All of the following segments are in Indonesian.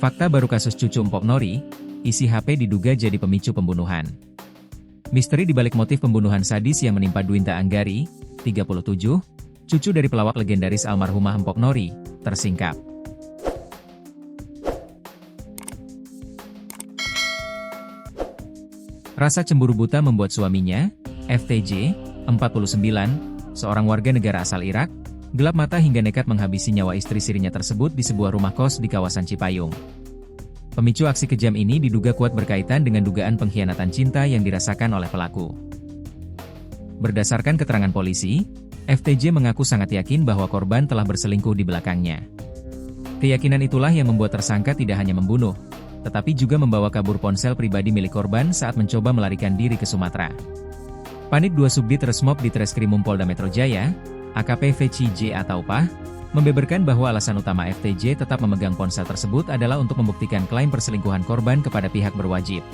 Fakta baru kasus cucu Mpok Nori, isi HP diduga jadi pemicu pembunuhan. Misteri dibalik motif pembunuhan sadis yang menimpa Dwinta Anggari, 37, cucu dari pelawak legendaris almarhumah Mpok Nori, tersingkap. Rasa cemburu buta membuat suaminya, FTJ, 49, seorang warga negara asal Irak, gelap mata hingga nekat menghabisi nyawa istri sirinya tersebut di sebuah rumah kos di kawasan Cipayung. Pemicu aksi kejam ini diduga kuat berkaitan dengan dugaan pengkhianatan cinta yang dirasakan oleh pelaku. Berdasarkan keterangan polisi, FTJ mengaku sangat yakin bahwa korban telah berselingkuh di belakangnya. Keyakinan itulah yang membuat tersangka tidak hanya membunuh, tetapi juga membawa kabur ponsel pribadi milik korban saat mencoba melarikan diri ke Sumatera. Panik 2 Subdit Resmob di Treskrimum Polda Metro Jaya, AKP VCJ atau PAH, membeberkan bahwa alasan utama FTJ tetap memegang ponsel tersebut adalah untuk membuktikan klaim perselingkuhan korban kepada pihak berwajib.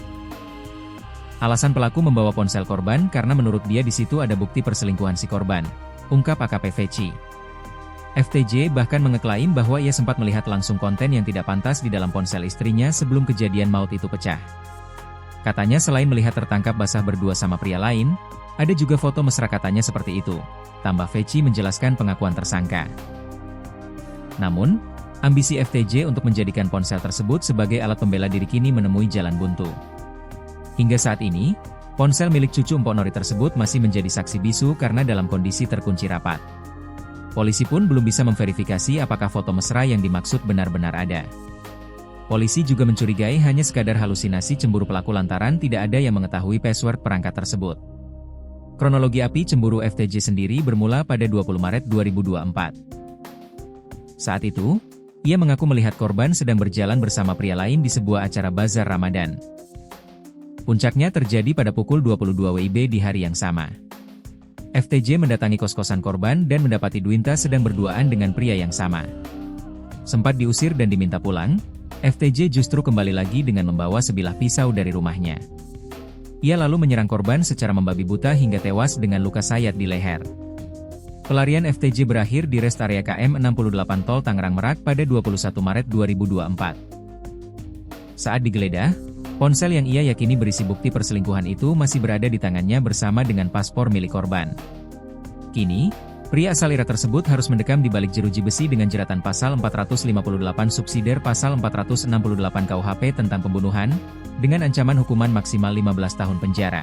Alasan pelaku membawa ponsel korban karena menurut dia di situ ada bukti perselingkuhan si korban, ungkap AKP VC. FTJ bahkan mengeklaim bahwa ia sempat melihat langsung konten yang tidak pantas di dalam ponsel istrinya sebelum kejadian maut itu pecah. Katanya selain melihat tertangkap basah berdua sama pria lain, ada juga foto mesra katanya seperti itu, tambah VC menjelaskan pengakuan tersangka. Namun, ambisi FTJ untuk menjadikan ponsel tersebut sebagai alat pembela diri kini menemui jalan buntu. Hingga saat ini, ponsel milik cucu Mpok Nori tersebut masih menjadi saksi bisu karena dalam kondisi terkunci rapat. Polisi pun belum bisa memverifikasi apakah foto mesra yang dimaksud benar-benar ada. Polisi juga mencurigai hanya sekadar halusinasi cemburu pelaku lantaran tidak ada yang mengetahui password perangkat tersebut. Kronologi api cemburu FTJ sendiri bermula pada 20 Maret 2024. Saat itu, ia mengaku melihat korban sedang berjalan bersama pria lain di sebuah acara bazar Ramadan. Puncaknya terjadi pada pukul 22 WIB di hari yang sama. FTJ mendatangi kos-kosan korban dan mendapati Dwinta sedang berduaan dengan pria yang sama. Sempat diusir dan diminta pulang, FTJ justru kembali lagi dengan membawa sebilah pisau dari rumahnya. Ia lalu menyerang korban secara membabi buta hingga tewas dengan luka sayat di leher. Pelarian FTJ berakhir di rest area KM 68 Tol Tangerang Merak pada 21 Maret 2024. Saat digeledah, ponsel yang ia yakini berisi bukti perselingkuhan itu masih berada di tangannya bersama dengan paspor milik korban. Kini, pria asal Irak tersebut harus mendekam di balik jeruji besi dengan jeratan pasal 458 subsidiar pasal 468 KUHP tentang pembunuhan, dengan ancaman hukuman maksimal 15 tahun penjara.